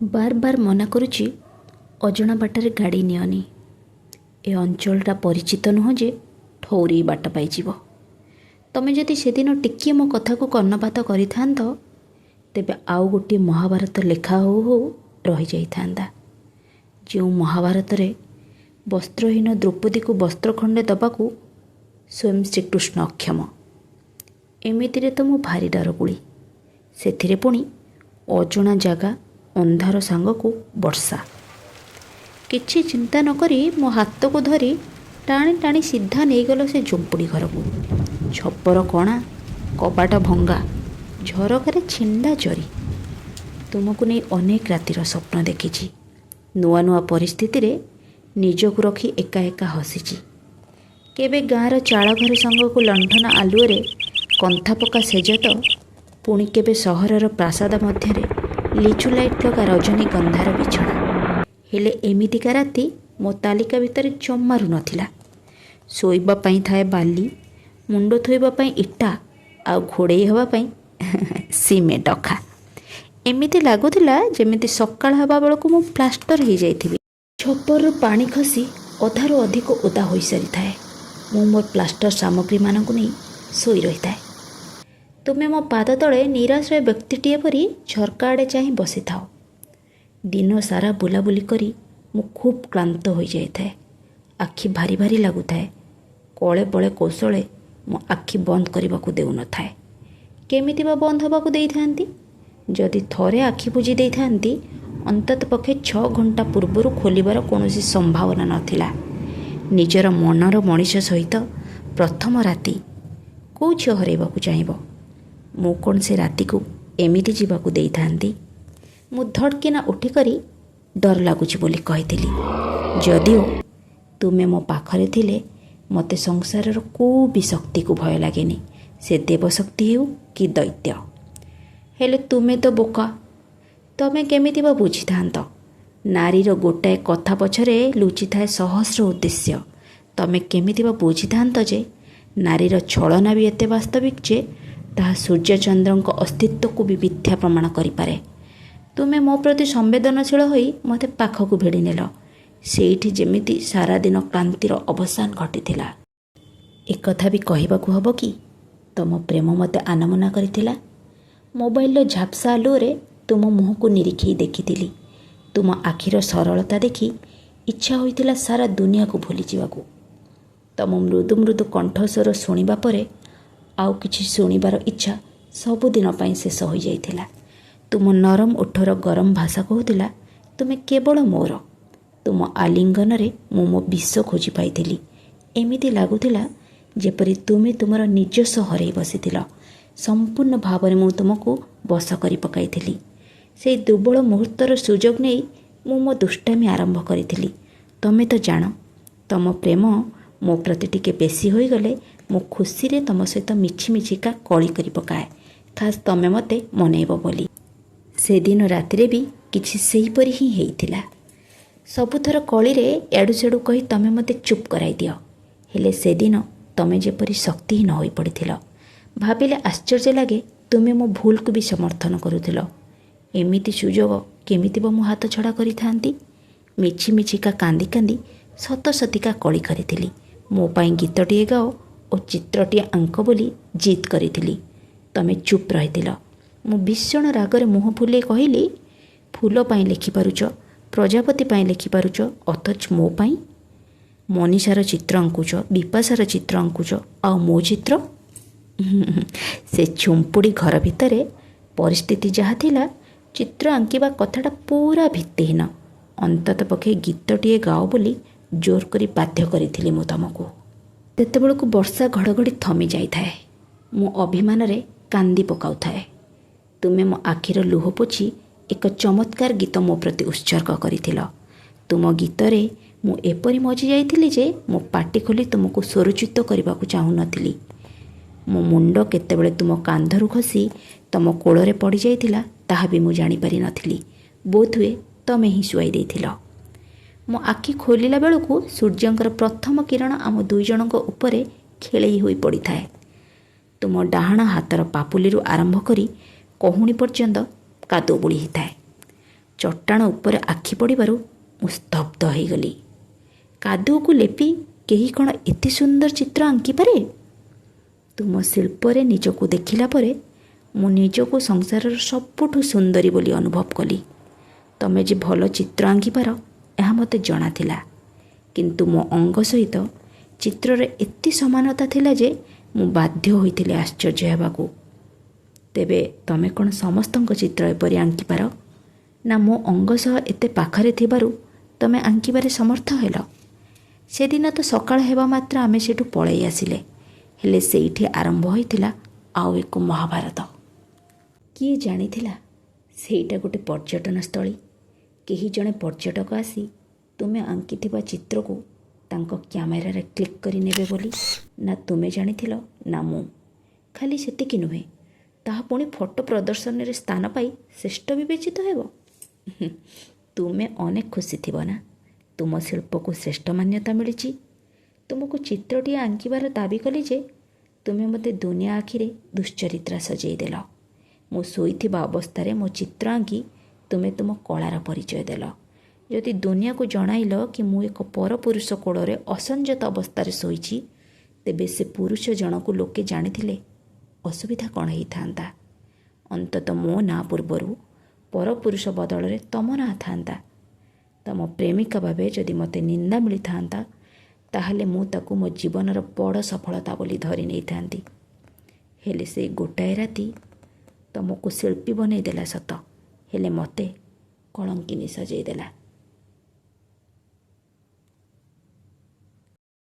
बार बार मना करुच्ची अजणा बाटर गाड़ी नियनी। ए अंचलटा परिचित नुह जे ठौरी बाट पाइजिव। तमे जदि सेदिन टिकिए मो कथा को कर्णपात करिथांत तेबे आउ गोटे महाभारत लेखा हो हो रही जाइथांदा। जो महाभारत रे वस्त्रहीन द्रौपदी को वस्त्र खंडे दबाकू स्वयं श्रीकृष्ण अक्षम। एमितिरे तो मु भारी डरकुड़ी, सेथिरे पुणी अजणा जागा अंधार सांग को वर्षा। किछि चिंता न करी मो हाथ को धरी टाणी टाणी सीधा नहीं गल से झोंपुड़ी घर को। छपर कणा, कबाट भंगा, झरकार छिंडा चरी। तुमको नहीं अनेक रातिर स्वप्न देखी, नुआ नुआ परिस्थिति रे निजକୁ रखी एका एका हसीची। केबे गाँर चाल घर संग को लंठन आलुअरे कंथा पका सेज तो पुणी केबे सहरर प्रासाद मध्यरे लिचु लाइट लगा रजनी गंधार बिछଣା। हेले एमितिका राति मो तालिका भितर जमारू नथिला। शोइबा पई थाए बाली, मुंड थोइबा पई इटा, आ घोड़ेई हवा पई सीमेंट अखा। एमिति लागुथिला जेमिति सकाळ हवा बेलକୁ मु प्लास्टर हो जाइथिबि। छपर पानी खसी अधारू अधिक ओदा होई सारी थाए। मु मोर प्लास्टर सामग्री मानकु नहीं सोई रही थाए। तुमे मो पाद तले निराश्रय व्यक्तिटीए परी झरका आड़े चाही बसी थाओ। दिन सारा बुलाबुली करी मु खूब क्लांत हो जाए। आखि भारी भारी लगुए। कले बले कौशले मो आखि बंद करने को देउ न थाए। केमिति बा बंद हवा को देई थांती? जदि थरे आखि बुझी देई थांती अंतत पक्षे 6 घंटा पूर्वर खोलिबार कौनसी संभावना नथिला। निजर मनर मनीष सहित प्रथम राति कौ झील हरैबाकू चाहिब? मु कौन से राति को एमिति जीवाकू देई थांती? मु धड़किना उठिकरी डर लगुच बोली कहिथिली। जदिओ तुमे मो पाखरे थिले मते संसारर को भी शक्ति को भय लागेनी, से देवशक्ति हेउ कि दैत्य। हेले तुमे तो बोका, तमे केमिति बा बुझी थांत? नारीर गोटाए कथा पछरे लुचि थाए सहस्र उद्देश्य। तमे केमिति बा बुझी थांत जे नारीर छलना भी एते वास्तविक जे ताहा सूर्यचंद्रଙ୍କ अस्तित्व को भी मिथ्या प्रमाण करिपारे। तुमे मो प्रति संवेदनशील होई मते पाखकू भेड़ी नेल। सेठी जेमिति सारा दिन क्रांतिर अवसान घटिथिला। एक कथा भी कहिबाकू हबो कि तम प्रेम मते आनमना करिथिला। मोबाइल झापसा आलुरे तुम मुह को निरीखी देखिथिली। तुम आखिर सरलता देखी इच्छा होइथिला सारा दुनिया को भूली जीवाकू। तम मृदु मृदु कंठस्वर शुणिबा परे आउ किछि शुणिबार इच्छा सबुदिन पई शेष हो जाइथिला। तुम नरम ओठर गरम भाषा कहूथिला तुमे केवल मोर। तुम आलिंगन रे मु मो विश्व खोजी पाइथिली। एमिति लागुथिला जेपरि तुमे तुमर निजस्व हरई बसिथिल। संपूर्ण भाव में मु तुमको बस करि पकाइथिली। से दुर्बल मुहूर्तर सुजोग नहीं मु मो दुष्टामी आरंभ करिथिली। तमे तो जान तम प्रेम मो प्रति टिके बेसी होई गले मो खुशी रे तम सहित मिछि मिछिका कଳି करि पकाए, खास तमे मते मनैब बोली। से दिन रातिरे भी किछि सेहीपरि ही हेइथिला। सबुथर कଳି रे एडु सेडु कही तमे मते चुप कराई दियो। हेले से दिन तमे जेपरि शक्तिहीन होई पड़िथिल। भाबिले आश्चर्य लागे तुमे मो भूल को भी समर्थन करुथिल। एमिति सुजोग केमिति बा मो हाथ छड़ा करि थांती? मिछि मिछिका कांदी कांदी सत सतिका कଳି करिथिली। मो पाई गीतटिए गाओ और चित्रटिए आंक बोली जिद करिथिली। तमे चुप रहिथिल। मु भीषण रागरे मुह फुले कहली, फूल पाई लिखि पारुच, प्रजापति पाई लिखि पारुच, अथच मो पाई? मनीषार चित्र आंकुच, विपाशार चित्र आंकुच, आ मो चित्र? से झुंपुड़ी घर भितरे परिस्थिति जहाँ थिला चित्र आंकिबा कथाटा पूरा भित्तिहीन। अंतत पक्षे गीतटिए गाओ बोली जोर करी बाध्य करिथिली मु तमको। तेतेबेलକୁ वर्षा घड़घड़ी थमी जाइथाए। मु अभिमान रे कांदी पकाउथाए। तुमे मो आखिर लुह पोछि एक चमत्कार गीत मो प्रति उत्सर्ग करिथिल। तुम गीतरे मु एपरि मजी जाइथिली जे मो पाटी खोली तुमको स्वरचित करबाकू चाहू नथिली। मो मुंड केतेबेले तुम कांधरू खसी तुम कोଳରେ पड़ी जाइथिला ताहा भी मु जानि पारि नथिली। बोधहुए तमे ही सुआई देइथिल। मो आखि खोलिला बेलକୁ सूर्यंकर प्रथम किरण आम दुई जनक उपरे खेळेई होई पड़ी थाए। तुम डाहाण हाथर पापुली आरंभ करी कहुणी पर्यंत कादो बोली होता है। ଚଟାଣ ଉପରେ ଆଖି ପଡ଼ିବାରୁ ମୁଁ ସ୍ତବ୍ଧ ହୋଇଗଲି। କାଦୁଅକୁ ଲେପି କେହି କ'ଣ ଏତେ ସୁନ୍ଦର ଚିତ୍ର ଆଙ୍କିପାରେ? ତୁମ ଶିଳ୍ପରେ ନିଜକୁ ଦେଖିଲା ପରେ ମୁଁ ନିଜକୁ ସଂସାରର ସବୁଠୁ ସୁନ୍ଦରୀ ବୋଲି ଅନୁଭବ କଲି। ତମେ ଯେ ଭଲ ଚିତ୍ର ଆଙ୍କିପାର ଏହା ମୋତେ ଜଣାଥିଲା, କିନ୍ତୁ ମୋ ଅଙ୍ଗ ସହିତ ଚିତ୍ରରେ ଏତେ ସମାନତା ଥିଲା ଯେ ମୁଁ ବାଧ୍ୟ ହୋଇଥିଲି ଆଶ୍ଚର୍ଯ୍ୟ ହେବାକୁ। ତେବେ ତମେ କ'ଣ ସମସ୍ତଙ୍କ ଚିତ୍ର ଏପରି ଆଙ୍କିପାର, ନା ମୋ ଅଙ୍ଗ ସହ ଏତେ ପାଖରେ ଥିବାରୁ ତମେ ଆଙ୍କିବାରେ ସମର୍ଥ ହେଲ? ସେଦିନ ତ ସକାଳ ହେବା ମାତ୍ର ଆମେ ସେଠୁ ପଳେଇ ଆସିଲେ, ହେଲେ ସେଇଠି ଆରମ୍ଭ ହୋଇଥିଲା ଆଉ ଏକ ମହାଭାରତ। କିଏ ଜାଣିଥିଲା ସେଇଟା ଗୋଟେ ପର୍ଯ୍ୟଟନସ୍ଥଳୀ? କେହି ଜଣେ ପର୍ଯ୍ୟଟକ ଆସି ତୁମେ ଆଙ୍କିଥିବା ଚିତ୍ରକୁ ତାଙ୍କ କ୍ୟାମେରାରେ କ୍ଲିକ୍ କରି ନେବେ ବୋଲି? ନା ତୁମେ ଜାଣିଥିଲ ନା ମୁଁ? ଖାଲି ସେତିକି ନୁହେଁ, ତାହା ପୁଣି ଫଟୋ ପ୍ରଦର୍ଶନୀରେ ସ୍ଥାନ ପାଇ ଶ୍ରେଷ୍ଠ ବିବେଚିତ ହେବ। ତୁମେ ଅନେକ ଖୁସି ଥିବ ନା? ତୁମ ଶିଳ୍ପକୁ ଶ୍ରେଷ୍ଠ ମାନ୍ୟତା ମିଳିଛି। ତୁମକୁ ଚିତ୍ରଟିଏ ଆଙ୍କିବାର ଦାବି କଲି ଯେ ତୁମେ ମୋତେ ଦୁନିଆ ଆଖିରେ ଦୁଶ୍ଚରିତ୍ରା ସଜେଇ ଦେଲ। ମୁଁ ଶୋଇଥିବା ଅବସ୍ଥାରେ ମୋ ଚିତ୍ର ଆଙ୍କି ତୁମେ ତୁମ କଳାର ପରିଚୟ ଦେଲ। ଯଦି ଦୁନିଆକୁ ଜଣାଇଲ କି ମୁଁ ଏକ ପରପୁରୁଷ କୋଳରେ ଅସଞ୍ଜତ ଅବସ୍ଥାରେ ଶୋଇଛି, ତେବେ ସେ ପୁରୁଷ ଜଣକୁ ଲୋକେ ଜାଣିଥିଲେ ଅସୁବିଧା କ'ଣ ହେଇଥାନ୍ତା? ଅନ୍ତତଃ ମୋ ନାଁ ପୂର୍ବରୁ ପରପୁରୁଷ ବଦଳରେ ତମ ନାଁ ଥାନ୍ତା। ତମ ପ୍ରେମିକା ଭାବେ ଯଦି ମୋତେ ନିନ୍ଦା ମିଳିଥାନ୍ତା, ତାହେଲେ ମୁଁ ତାକୁ ମୋ ଜୀବନର ବଡ଼ ସଫଳତା ବୋଲି ଧରି ନେଇଥାନ୍ତି। ହେଲେ ସେଇ ଗୋଟାଏ ରାତି ତମକୁ ଶିଳ୍ପୀ ବନେଇ ଦେଲା ସତ, ହେଲେ ମୋତେ କଳଙ୍କିନୀ ସଜେଇ ଦେଲା।